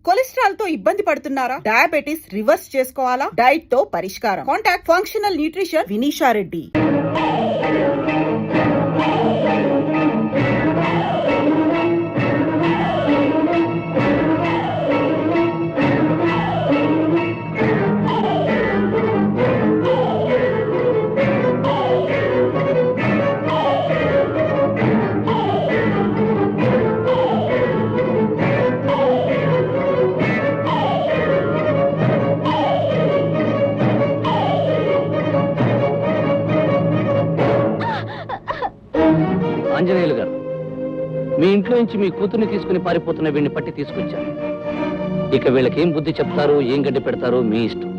Cholesterol తో ఇబ్బంది పడుతున్నారా? డయాబెటిస్ రివర్స్ చేసుకోవాలా? డైట్ తో పరిష్కారం. Contact functional nutrition Vinisha Reddy. Anjaneyulu గారు, మీ ఇంట్లో నుంచి మీ కూతుర్ని తీసుకుని పారిపోతున్న వీడిని పట్టి తీసుకొచ్చాను. ఇక వీళ్ళకేం బుద్ధి చెప్తారు, ఏం గడ్డి పెడతారో మీ ఇష్టం.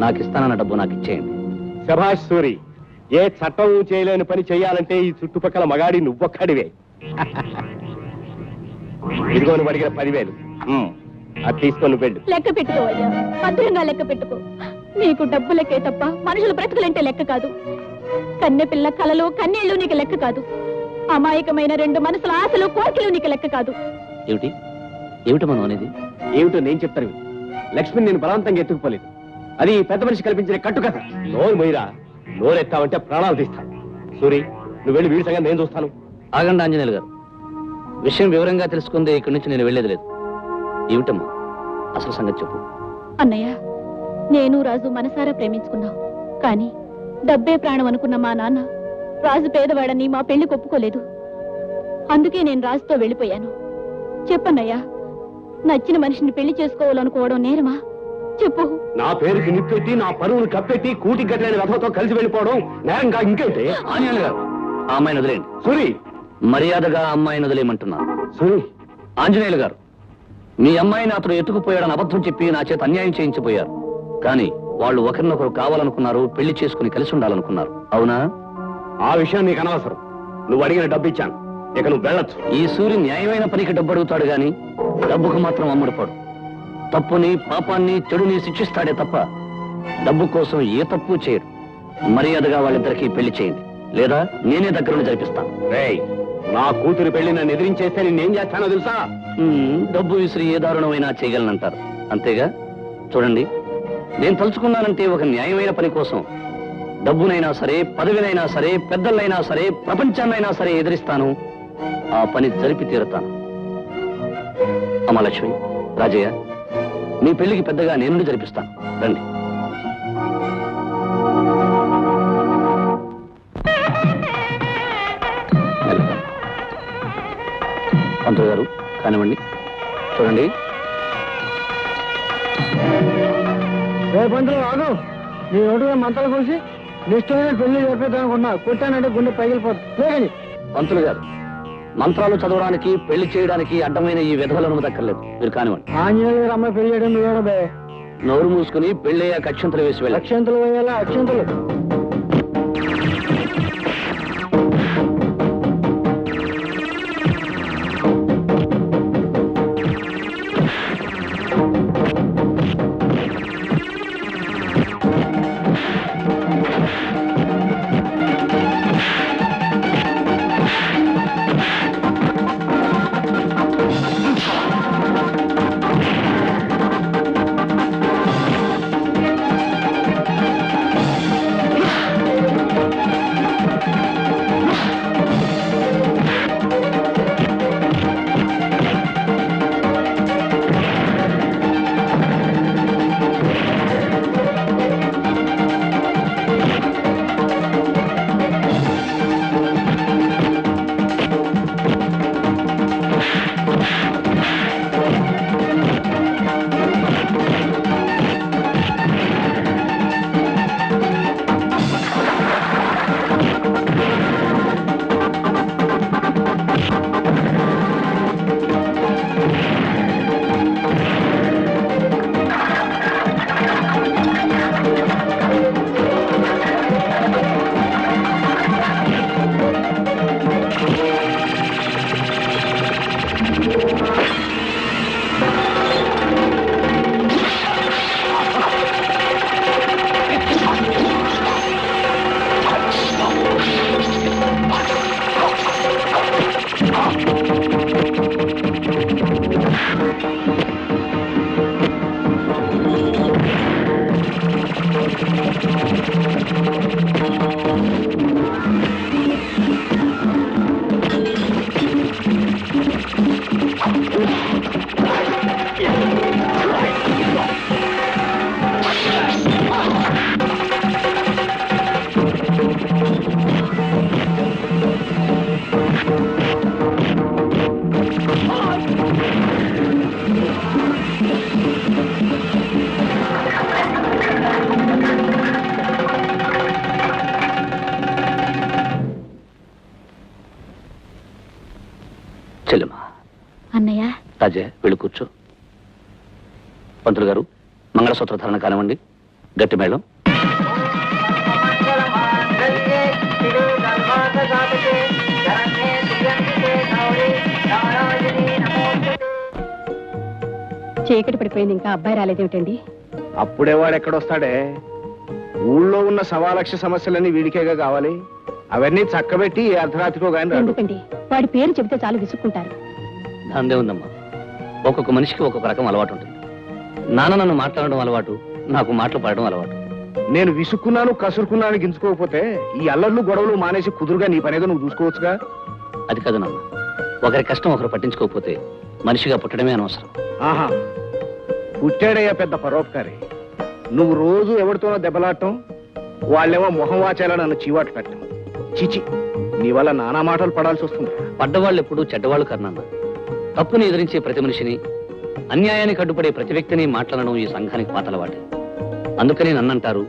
నాకు ఇస్తానన్న డబ్బు నాకు ఇచ్చేయండి. శభాష్ సూరి, ఏ చట్టం చేయలేని పని చేయాలంటే ఈ చుట్టుపక్కల మగాడి నువ్వొక్కడివే. ఇదిగోని అడిగిన 10,000 అది తీసుకొని వెళ్ళు. లెక్క పెట్టుకోవయ్యా, భద్రంగా లెక్క పెట్టుకో. నీకు డబ్బు లెక్కే తప్ప మనుషుల బ్రతుకులంటే లెక్క కాదు. కన్నె పిల్ల కలలు కన్నీళ్లు నీకు లెక్క కాదు. అమాయకమైన 2 మనసుల ఆశలు కోరికలు నీకు లెక్క కాదు. ఏమిటి ఏమిటి మనం అనేది? ఏమిటో నేను చెప్తాను. లక్ష్మిని నేను బలవంతంగా ఎత్తుకుపోలేదు. అది పెద్ద మనిషి కల్పించిన కట్టుకథ. నోరు మొయ్యరా, నోరెత్తావంటే ప్రాణాలు తీస్తాను. సూరి, నువ్వు వెళ్ళి వీడి సంగతి నేను చూస్తాను. ఆగండి ఆంజనేయులు గారు, విషయం వివరంగా తెలుసుకుందే ఇక్కడి నుంచి నేను వెళ్ళేది లేదు. ఏమిటమ్మా అసలు సంగతి చెప్పు. అన్నయ్య, నేను రాజు మనసారా ప్రేమించుకున్నాం. కానీ డబ్బే ప్రాణం అనుకున్న మా నాన్న రాజు పేదవాడని మా పెళ్లి ఒప్పుకోలేదు. అందుకే నేను రాజుతో వెళ్ళిపోయాను. చెప్పన్నయ్యా, నచ్చిన మనిషిని పెళ్లి చేసుకోవాలనుకోవడం నేరమా? చెప్పు. నా పేరుకి నిప్పెట్టి నా పరువును కప్పెట్టి కూటి గట్లని రథంతో కలిసి వెళ్ళిపోవడం నేరంగా ఇంకేంటి? ఆంజనేయులు గారు, ఆ అమ్మాయిని వదిలేయండి. సూరి, మర్యాదగా అమ్మాయిని వదిలేయమంటున్నాను. సూరి, ఆంజనేయులు గారు, మీ అమ్మాయిని అతను ఎత్తుకుపోయాడని అబద్ధం చెప్పి నా చేత అన్యాయం చేయించిపోయారు. కానీ వాళ్ళు ఒకరినొకరు కావాలనుకున్నారు, పెళ్లి చేసుకుని కలిసి ఉండాలనుకున్నారు. అవునా? ఆ విషయం నీకు అనవసరం. నువ్వు అడిగిన డబ్బు ఇచ్చాను, ఇక నువ్వు వెళ్ళొచ్చు. ఈ సూర్యుని న్యాయమైన పనికి డబ్బు అడుగుతాడు గాని డబ్బుకు మాత్రం అమ్ముడుపోడు. తప్పుని, పాపాన్ని, చెడుని శిక్షిస్తాడే తప్ప డబ్బు కోసం ఏ తప్పు చేయడు. మర్యాదగా వాళ్ళిద్దరికీ పెళ్లి చేయండి, లేదా నేనే దగ్గరుండి జరిపిస్తాను. రేయ్, నా కూతురు పెళ్లి నన్ను ఎదిరించేస్తే నేనేం చేస్తానో తెలుసా? డబ్బు విసిరి ఏ దారుణమైనా చేయగలనంటారు, అంతేగా? చూడండి, నేను తలుచుకున్నానంటే ఒక న్యాయమైన పని కోసం డబ్బునైనా సరే, పదవినైనా సరే, పెద్దలైనా సరే, ప్రపంచాన్నైనా సరే ఎదిరిస్తాను. ఆ పని జరిపి తీరుతాను. అమ్మలక్ష్మి, రాజయ్య, మీ పెళ్లికి పెద్దగా నేను జరిపిస్తాను. రండి. పంతులు గారు, కానివ్వండి. చూడండి. పంతులు రాదు, నీ ఒడుగా మంత్రాలు కలిసి నిష్టమైన పెళ్లి జరిపేద్దామనుకున్నా. కొట్టానంటే గుండె పగిలిపోతుంది. పంతులు గారు, మంత్రాలు చదవడానికి, పెళ్లి చేయడానికి అడ్డమైన ఈ విధవలను దక్కర్లేదు. మీరు కానివ్వండి. ఆంజనేయులు గారు అమ్మాయి పెళ్లి చేయడం నువ్వేడబే. నోరు మూసుకుని పెళ్ళయ్యాక అక్షంతలు వేసి వెళ్ళి. అక్షంతలు వేయాలా? అక్షంతలు. రాజే వెళ్ళి కూర్చో. పంతులు గారు మంగళసూత్ర ధారణ కానివ్వండి. గట్టి మేళం. చీకటి పడిపోయింది, ఇంకా అబ్బాయి రాలేదేమిటండి? అప్పుడే వాడు ఎక్కడొస్తాడే? ఊళ్ళో ఉన్న 1,00,000 సమస్యలన్నీ వీడికేగా కావాలి. అవన్నీ చక్కబెట్టి ఈ అర్ధరాత్రికో గాని రాడు. ఎందుకండి, వాడి పేరు చెబితే చాలు విసుక్కుంటారు. దాందే ఉందమ్మా. ఒక్కొక్క మనిషికి ఒక్కొక్క రకం అలవాటు ఉంటుంది. నాన్న నన్ను మాట్లాడడం అలవాటు, నాకు మాటలు పడడం అలవాటు. నేను విసుక్కున్నాను కసురుకున్నాను గించుకోకపోతే ఈ అల్లర్లు గొడవలు మానేసి కుదురుగా నీ పనేదో నువ్వు చూసుకోవచ్చుగా. అది కాదు నాన్న, ఒకరి కష్టం ఒకరు పట్టించుకోకపోతే మనిషిగా పుట్టడమే అనవసరం. ఆహా, పుట్టాడయ్యా పెద్ద పరోపకారి. నువ్వు రోజు ఎవరితోనో దెబ్బలాడటం, వాళ్ళేమో మొహం వాచేలా నన్ను చీవాటు పెట్టడం. చిచి, నీ వల్ల నానా మాటలు పడాల్సి వస్తుంది. పడ్డవాళ్ళు ఎప్పుడు చెడ్డవాళ్ళు కర్నాన్న. తప్పుని ఎదిరించే ప్రతి మనిషిని, అన్యాయానికి అడ్డుపడే ప్రతి వ్యక్తిని మాట్లాడడం ఈ సంఘానికి పాతలవాటే. అందుకని నన్నంటారు,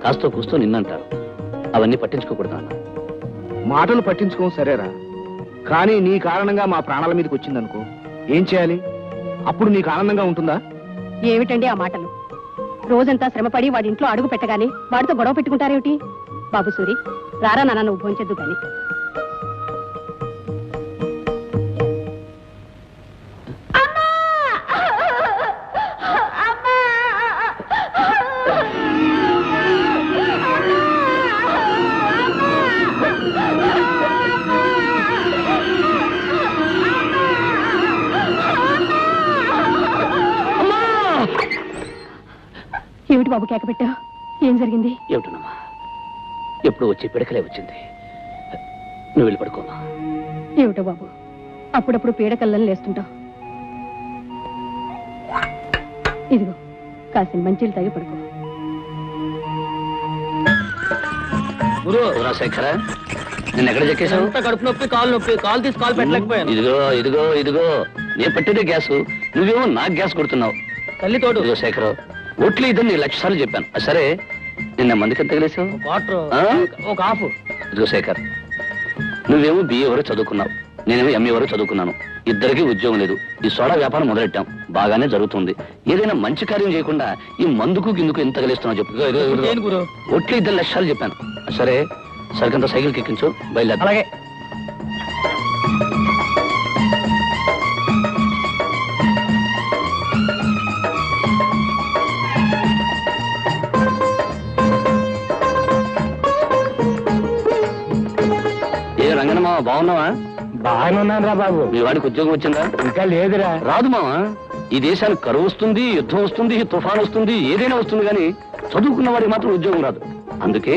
కాస్తో కూస్తో నిన్నంటారు. అవన్నీ పట్టించుకోకూడదు నాన్న. మాటలు పట్టించుకోం సరేరా, కానీ నీ కారణంగా మా ప్రాణాల మీదకి వచ్చిందనుకో, ఏం చేయాలి? అప్పుడు నీకు ఆనందంగా ఉంటుందా? ఏమిటండి ఆ మాటలు? రోజంతా శ్రమపడి వాడి ఇంట్లో అడుగు పెట్టగానే వాడితో గొడవ పెట్టుకుంటారేమిటి? బాబు సూరి, రారా నాన్న, నువ్వు భోంచెద్దు గాని. ఏమిటి బాబు కేక పెట్టావు? ఏం జరిగింది? ఏమిటనమ్మా, ఎప్పుడు వచ్చి పిడకలే వచ్చింది. నువ్వు వెళ్ళి పడుకోమా. ఏమిటో బాబు, అప్పుడప్పుడు పీడకల్లని లేస్తుంటావు. ఇదిగో కాసిన మంచిలు తాగి పడుకో. శేఖర, నిన్న ఎక్కడ చెక్కేశావు? కడుపు నొప్పి, కాలు నొప్పి, కాలు తీసి కాలు పెట్టలేకపోయాను. ఇదిగో ఇదిగో ఇదిగో, నేను పెట్టేదే గ్యాస్, నువ్వేమో నాకు గ్యాస్ కొడుతున్నావు. తల్లి తోడు. ఇదిగో శేఖర్, ఒట్లు ఇద్దరు నీ 1,00,000 సార్లు చెప్పాను. సరే, నిన్న మందికి ఎంత తగిలేసావు? వాటర్ ఒక హాఫ్. ఇదిగో శేఖర్, నువ్వేమో BA వరకు చదువుకున్నావు, నేనేమో MA వరకు చదువుకున్నాను. ఇద్దరికి ఉద్యోగం లేదు. ఈ సోడా వ్యాపారం మొదలెట్టాం, బాగానే జరుగుతుంది. ఏదైనా మంచి కార్యం చేయకుండా ఈ మందుకు గిందుకు ఎంత తగిలేస్తున్నావు చెప్పు. ఒట్లు 2,00,000 సార్లు చెప్పాను. సరే, సరికంత సైకిల్కి ఎక్కించు, బయలుదేరు. అలాగే. రంగనమ్మా, బాగున్నావా? బాగానే ఉన్నాను రా బాబు. మీ వాడికి ఉద్యోగం వచ్చిందా? ఇంకా లేదురా. రాదు మావా, ఈ దేశానికి కరువు వస్తుంది, యుద్ధం వస్తుంది, తుఫాన్ వస్తుంది, ఏదైనా వస్తుంది, కానీ చదువుకున్న వాడికి మాత్రం ఉద్యోగం రాదు. అందుకే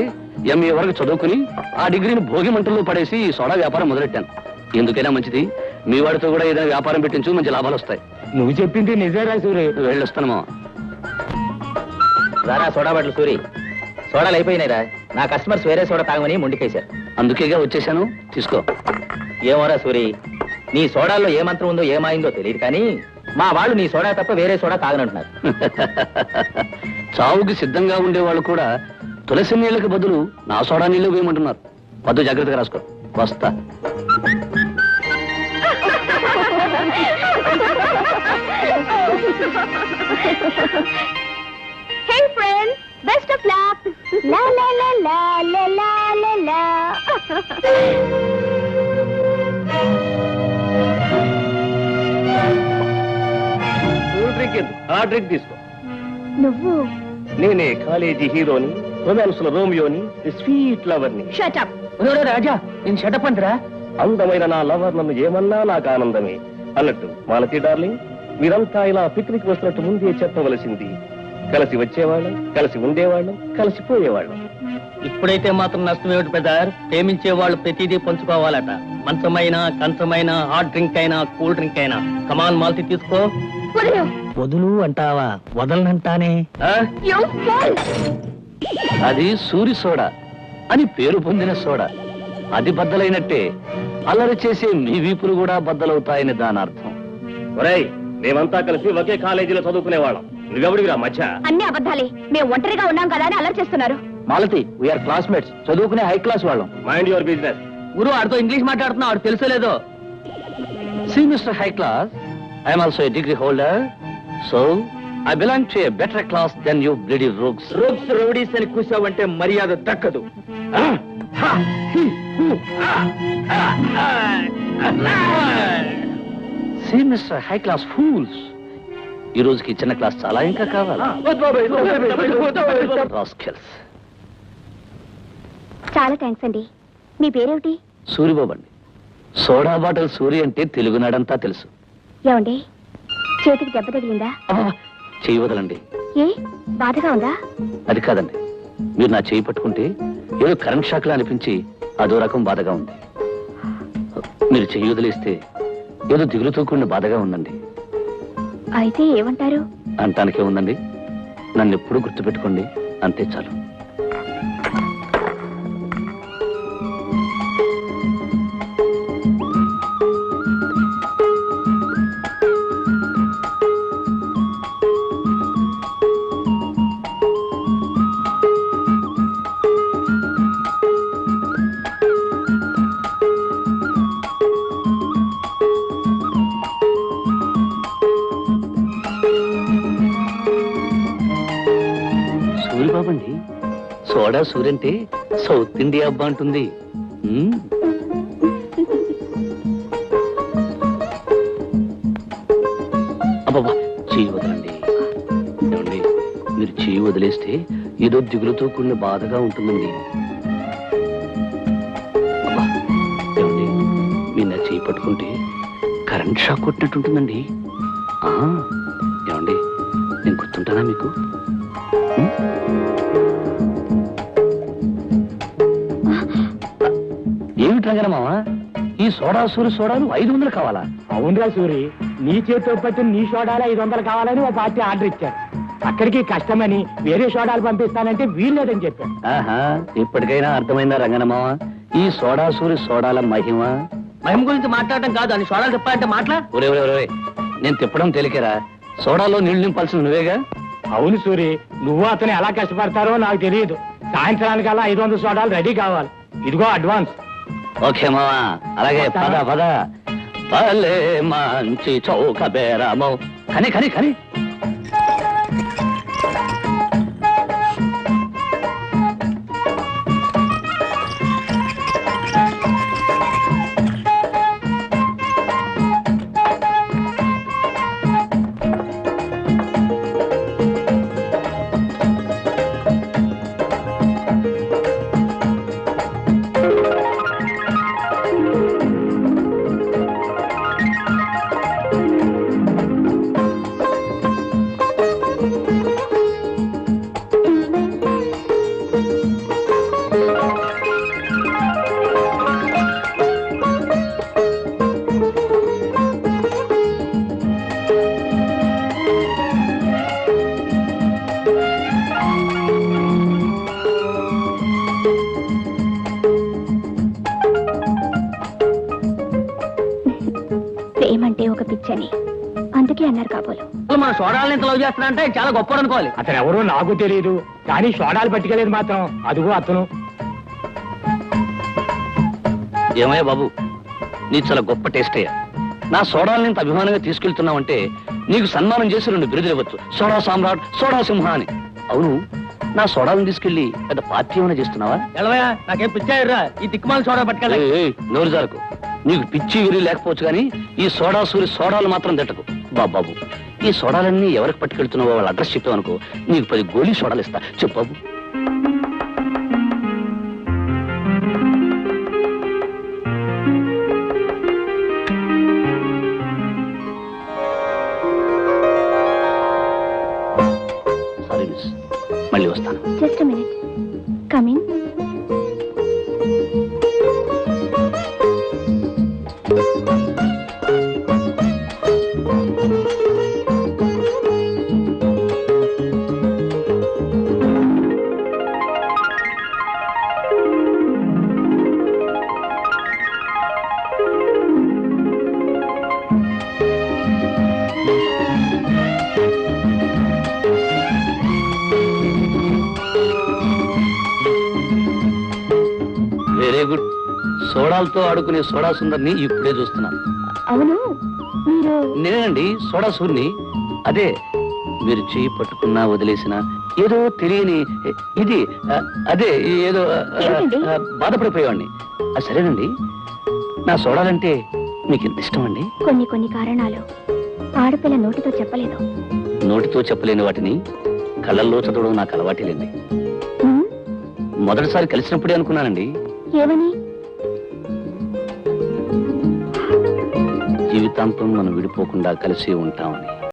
MA వరకు చదువుకుని ఆ డిగ్రీని భోగి మంటల్లో పడేసి ఈ సోడా వ్యాపారం మొదలెట్టాను. ఎందుకైనా మంచిది, మీ వాడితో కూడా ఏదైనా వ్యాపారం పెట్టించు, మంచి లాభాలు వస్తాయి. నువ్వు చెప్పింది నిజేరా సూరి. వెళ్ళొస్తాను మావా. రారా సోడా బాటలు సూరి. సోడాలు అయిపోయినాయిరా. నా కస్టమర్స్ వేరే సోడా తాగమని మొండికేశారు. అందుకేగా వచ్చేసాను, తీసుకో. ఏమోరా సూరి, నీ సోడాల్లో ఏ మంత్రం ఉందో ఏమైందో తెలియదు, కానీ మా వాళ్ళు నీ సోడా తప్ప వేరే సోడా తాగనంటున్నారు. చావుకి సిద్ధంగా ఉండేవాళ్ళు కూడా తులసి నీళ్ళకి బదులు నా సోడా నీళ్ళు వేయమంటున్నారు. వద్దు, జాగ్రత్తగా రాసుకో. వస్తా. హే friends, best of luck. Law law law law law law law law. Cool drink ఎందుకు? ఆ డ్రింక్ తీసుకో. నువ్వు నేనే కాలేజీ హీరోని, రొమాన్స్ లో రోమియోని, స్వీట్ లవర్ ని. Shut up. రాజా, నేను షటప్ అంటరా? అందమైన నా లవర్ నన్ను ఏమన్నా నాకు ఆనందమే. అన్నట్టు మాలతి డార్లింగ్, మీరంతా ఇలా పిక్నిక్ వస్తున్నట్టు ముందే చెప్పవలసింది. కలిసి వచ్చేవాళ్ళం, కలిసి ఉండేవాళ్ళం, కలిసిపోయేవాళ్ళం. ఇప్పుడైతే మాత్రం నష్టం ఏమిటి పెద్దార్? ప్రేమించే వాళ్ళు ప్రతిదీ పంచుకోవాలట. మంచమైనా, కంచమైనా, హాట్ డ్రింక్ అయినా, కూల్ డ్రింక్ అయినా. కమాన్ మాల్తి తీసుకో. వదులు అంటావా? వదలనంటానే. అది సూరి సోడా అని పేరు పొందిన సోడా. అది బద్దలైనట్టే అల్లరి చేసే మీ వీపులు కూడా బద్దలవుతాయని దాని అర్థం. ఒరేయ్, మేమంతా కలిసి ఒకే కాలేజీలో చదువుకునేవాళ్ళం. నువ్వెవడివిరా మధ్య? అన్ని అబద్ధాలే. మేము ఒంటరిగా ఉన్నాం కదా అని అల్లరి చేస్తున్నారు. మాలతి, వీఆర్ క్లాస్మేట్స్, చదువుకునే హై క్లాస్ వాళ్ళం. Mind your business. గురు ఆడితో ఇంగ్లీష్ మాట్లాడుతున్నావు, ఆడు తెలుసో లేదో. See mister high class, I'm also a degree holder. So I belong to a better class than you bloody rooks. Rogues rowdies అని కూసావంటే మర్యాద దక్కదు. See mister high class fools, ఈ రోజుకి చిన్న క్లాస్ చాలా ఇంకా కావాలా? రాస్కెల్స్. చాలా థ్యాంక్స్ అండి. మీ పేరేమిటి? సూరిబాబు అండి. సోడా బాటిల్ సూరి అంటే తెలుగునాడంతా తెలుసు. ఏమండి, చేతికి దెబ్బ తగిలిందా? చేయి వదలండి. ఏ బాధగా ఉందా? అది కాదండి, మీరు నా చేయి పట్టుకుంటే ఏదో కరెంట్ షాక్ లా అనిపించి అదో రకం బాధగా ఉంది. మీరు చెయ్యి వదిలేస్తే ఏదో దిగులుతో కూడిన బాధగా ఉందండి. అయితే ఏమంటారు? అంటానికే ఉందండి, నన్ను ఎప్పుడూ గుర్తుపెట్టుకోండి, అంతే చాలు. సూరిబాబు అండి. సోడా సూరి అంటే సౌత్ ఇండియా అబ్బా అంటుంది. అబ్బబ్బా, చెయ్యి వదలండి. ఏమండి, మీరు చెయ్యి వదిలేస్తే ఏదో దిగులుతో కూడిన బాధగా ఉంటుందండి. అబ్బా, ఏమండి, మీరు నా చెయ్యి పట్టుకుంటే కరెంట్ షాక్ కొట్టినట్టు ఉంటుందండి. ఏమండి, నేను గుర్తుంటానా మీకు? ఏమిటి రంగన మామ, ఈ సోడా సూరి సోడాలు 500 కావాలా? అవునరా సూరి, నీ చేతితో పట్టిన నీ సోడాలు 500 కావాలని ఓ పార్టీ ఆర్డర్ ఇచ్చారు. అక్కడికి కష్టమని వేరే సోడాలు పంపిస్తానంటే వీల్లేదని చెప్పాను. ఆహా, ఇప్పటికైనా అర్థమైందా రంగన మామ, ఈ సోడా సూరి సోడాల మహిమ? మహిమ గురించి మాట్లాడటం కాదు, అని సోడాలు చెప్పాలంటే మాట్లా. ఒరే ఒరే ఒరే, నేను తిప్పడం తేలికేరా, సోడాలో నీళ్లు నింపాల్సిన నువ్వేగా. అవును సూరి, నువ్వు అతను ఎలా కష్టపడతారో నాకు తెలియదు. సాయంత్రానికల్లా 500 సోడాలు రెడీ కావాలి. ఇదిగో అడ్వాన్స్. ఓకే మావా, అలాగే పద పద. భలే మంచి చౌక బేరమో. కని కని కని. ప్రేమంటే ఒక పిచ్చని అందుకే అన్నారు కాబోలు. మన సోడాలను ఇంత లవ్ చేస్తానంటే చాలా గొప్ప అనుకోవాలి. అతను ఎవరో నాకు తెలియదు, కానీ సోడాలు పట్టుకెళ్ళేది మాత్రం అదుగో అతను. ఏమయ్యా బాబు, నీ చాలా గొప్ప టేస్ట్ అయ్యా. నా సోడాలని ఇంత అభిమానంగా తీసుకెళ్తున్నావంటే నీకు సన్మానం చేసి 2 బిరుదులు ఇవ్వచ్చు. సోడా సామ్రాట్, సోడా సింహ అని. అవును, నా సోడాలను తీసుకెళ్లి పెద్ద పార్టీ ఏమైనా చేస్తున్నావా? ఎలవయా, నాకేం పిచ్చాయిరా, ఈ దిక్కుమాల సోడా పట్టుకెళ్ళి. నోరు జారకు. నీకు పిచ్చి విరి లేకపోవచ్చు కానీ ఈ సోడా సూరి సోడాలు మాత్రం తిట్టకు బాబు. ఈ సోడాలన్నీ ఎవరికి పట్టుకెళ్తున్నావో వాళ్ళ అడ్రస్ చెప్పావు అనుకో, నీకు 10 గోళీ సోడాలు ఇస్తా. చెప్పు బాబు. సారీ మిస్, మళ్ళీ వస్తాను. Just minute, coming. Very good. సోడాలతో ఆడుకునే సోడా సుందర్ని ఇప్పుడే చూస్తున్నాను. అవును, మీ మీరు నేనండి సోడా సూర్ని. అదే మీరు చేయి పట్టుకున్నా వదిలేసినా ఏదో తెలియని ఇది అదే ఏదో ఏమిటండి? బాధపడిపోయేవాడిని. సరేనండి, నా సోడాలంటే మీకు ఎంత ఇష్టం అండి? కొన్ని కారణాలు ఆడపిల్ల నోటితో చెప్పలేదు. నోటితో చెప్పలేని వాటిని కళ్ళల్లో చదవడం నాకు అలవాటేలేండి. మొదటిసారి కలిసినప్పుడే అనుకున్నానండి, ఏమని? జీవితాంతం మనం విడిపోకుండా కలిసి ఉంటామని.